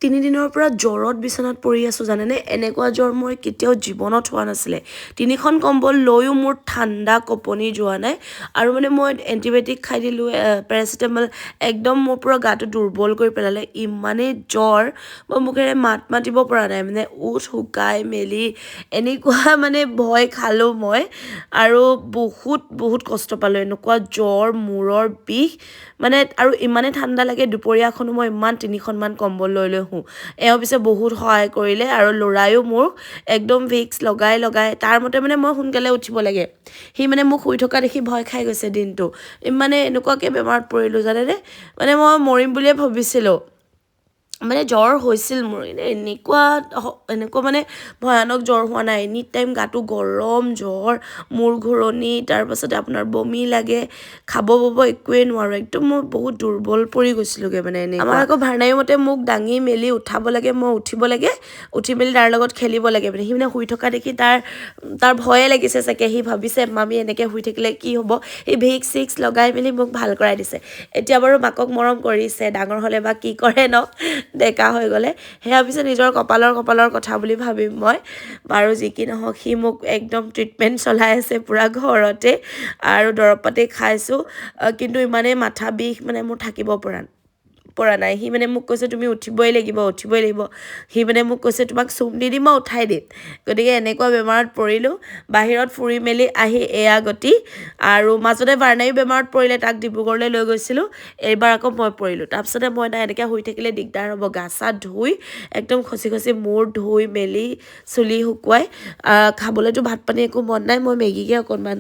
তিনি দিনৰ পৰা জ্বৰত বিচনাত পৰি আছোঁ জানেনে এনেকুৱা জ্বৰ মই কেতিয়াও জীৱনত হোৱা নাছিলে তিনিখন কম্বল লৈও মোৰ ঠাণ্ডা কঁপনি যোৱা নাই আৰু মানে মই এণ্টিবায়'টিক খাই দিলোঁ পেৰাচিটামল একদম মোৰ পুৰা গাটো দুৰ্বল কৰি পেলালে ইমানেই জ্বৰ মই মুখেৰে মাত মাতিব পৰা নাই মানে ওঠ শুকাই মেলি এনেকুৱা মানে ভয় খালোঁ মই আৰু বহুত কষ্ট পালোঁ এনেকুৱা জ্বৰ মূৰৰ বিষ মানে আৰু ইমানেই ঠাণ্ডা লাগে দুপৰীয়াখনো মই ইমান তিনিখনমান কম্বল লৈ শোওঁ এওঁ পিছে বহুত সহায় কৰিলে আৰু ল'ৰায়ো মোৰ একদম ভিক্স লগাই তাৰ মতে মানে মই সোনকালে উঠিব লাগে সি মানে মোক শুই থকা দেখি ভয় খাই গৈছে দিনটো ইমানে এনেকুৱাকৈ বেমাৰত পৰিলোঁ জানেনে মানে মই মৰিম বুলিয়ে ভাবিছিলোঁ মানে জ্বৰ হৈছিল মোৰ এনেকুৱা মানে ভয়ানক জ্বৰ হোৱা নাই এনি টাইম গাটো গৰম জ্বৰ মূৰ ঘূৰণি তাৰপাছতে আপোনাৰ বমি লাগে খাব বব একোৱেই নোৱাৰোঁ একদম মই বহুত দুৰ্বল পৰি গৈছিলোঁগৈ মানে এনেই আমাৰ আকৌ ভাৰ্ণায়ো মতে মোক দাঙি মেলি উঠাব লাগে মই উঠিব লাগে উঠি মেলি তাৰ লগত খেলিব লাগে মানে সি মানে শুই থকা দেখি তাৰ ভয়ে লাগিছে চাগে সি ভাবিছে মামী এনেকৈ শুই থাকিলে কি হ'ব সি ভিক্স চিক্স লগাই মেলি মোক ভাল কৰাই দিছে এতিয়া বাৰু মাকক মৰম কৰিছে ডাঙৰ হ'লে বা কি কৰে ন ডেকা হৈ গ'লে সেয়া পিছে নিজৰ কপালৰ কথা বুলি ভাবিম মই বাৰু যি কি নহওক সি মোক একদম ট্ৰিটমেণ্ট চলাই আছে পূৰা ঘৰতে আৰু দৰৱ পাতি খাইছোঁ কিন্তু ইমানেই মাথা বিষ মানে মোৰ থাকিব পৰা নাই সি মানে মোক কৈছে তুমি উঠিবই লাগিব সি মানে মোক কৈছে তোমাক চুম দি দিম মই উঠাই দিম গতিকে এনেকুৱা বেমাৰত পৰিলোঁ বাহিৰত ফুৰি মেলি আহি এয়া গতি আৰু মাজতে ভাৰ্ণায়ো বেমাৰত পৰিলে তাক ডিব্ৰুগড়লৈ লৈ গৈছিলোঁ এইবাৰ আকৌ মই পৰিলোঁ তাৰপিছতে মই এনেকৈ শুই থাকিলে দিগদাৰ হ'ব গা চা ধুই একদম খচি মূৰ ধুই মেলি চুলি শুকুৱাই খাবলৈতো ভাত পানী একো মন নাই মই মেগীকে অকণমান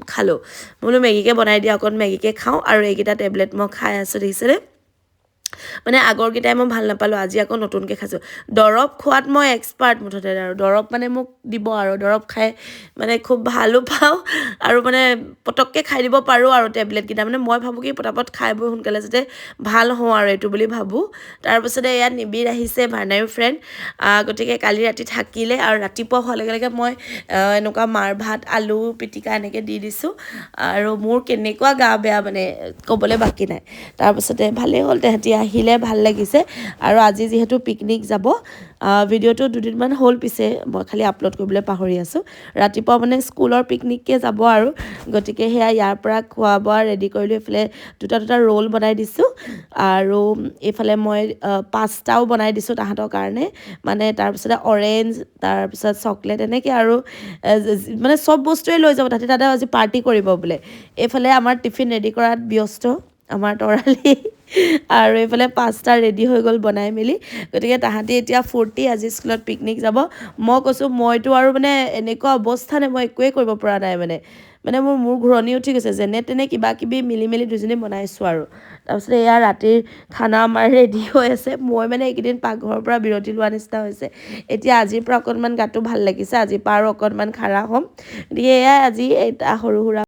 খালোঁ মই বোলো মেগীকে বনাই দিয়া অকণ মেগীকে খাওঁ আৰু এইকেইটা টেবলেট মই খাই আছোঁ দেখিছেনে মানে আগৰকেইটাই মই ভাল নাপালোঁ আজি আকৌ নতুনকৈ খাইছোঁ দৰৱ খোৱাত মই এক্সপাৰ্ট মুঠতে আৰু দৰৱ মানে মোক দিব আৰু দৰৱ খাই মানে খুব ভালো পাওঁ আৰু মানে পটককৈ খাই দিব পাৰোঁ আৰু টেবলেটকেইটা মানে মই ভাবোঁ কি পটাপট খাই বৈ সোনকালে যাতে ভাল হওঁ আৰু এইটো বুলি ভাবোঁ তাৰপাছতে ইয়াত নিবিড় আহিছে ভাৰ্ণায়ো ফ্ৰেণ্ড গতিকে কালি ৰাতি থাকিলে আৰু ৰাতিপুৱা হোৱাৰ লগে মই এনেকুৱা মাৰ ভাত আলু পিটিকা এনেকৈ দি দিছোঁ আৰু মোৰ কেনেকুৱা গা বেয়া মানে ক'বলৈ বাকী নাই তাৰপাছতে ভালেই হ'ল তেহেঁতি আহিলে ভাল লাগিছে আৰু আজি যিহেতু পিকনিক যাব ভিডিঅ'টো দুদিনমান হ'ল পিছে মই খালি আপলোড কৰিবলৈ পাহৰি আছোঁ ৰাতিপুৱা মানে স্কুলৰ পিকনিককৈ যাব আৰু গতিকে সেয়া ইয়াৰ পৰা খোৱা বোৱা ৰেডি কৰিলোঁ এইফালে দুটা ৰোল বনাই দিছোঁ আৰু এইফালে মই পাস্তাও বনাই দিছোঁ তাহাঁতৰ কাৰণে মানে তাৰপিছতে অৰেঞ্জ তাৰপিছত চকলেট এনেকৈ আৰু মানে চব বস্তুৱে লৈ যাব তাতে আজি পাৰ্টি কৰিব বোলে এইফালে আমাৰ টিফিন ৰেডি কৰাত ব্যস্ত আমাৰ তৰালি আৰু এইফালে পাস্তা ৰেডি হৈ গ'ল বনাই মেলি গতিকে তাহাঁতি এতিয়া ফূৰ্তি আজি স্কুলত পিকনিক যাব মই কৈছোঁ মইতো আৰু মানে এনেকুৱা অৱস্থা নাই মই একোৱেই কৰিব পৰা নাই মানে মোৰ মূৰ ঘূৰণি উঠি গৈছে যেনে তেনে কিবা কিবি মিলি মেলি দুজনী বনাইছোঁ আৰু তাৰপিছতে এয়া ৰাতিৰ খানা আমাৰ ৰেডি হৈ আছে মই মানে এইকেইদিন পাকঘৰৰ পৰা বিৰতি লোৱা নিচিনা হৈছে এতিয়া আজিৰ পৰা অকণমান গাটো ভাল লাগিছে আজিৰ পৰা আৰু অকণমান খাৰা হ'ম গতিকে এয়াই আজি এটা সৰু সুৰা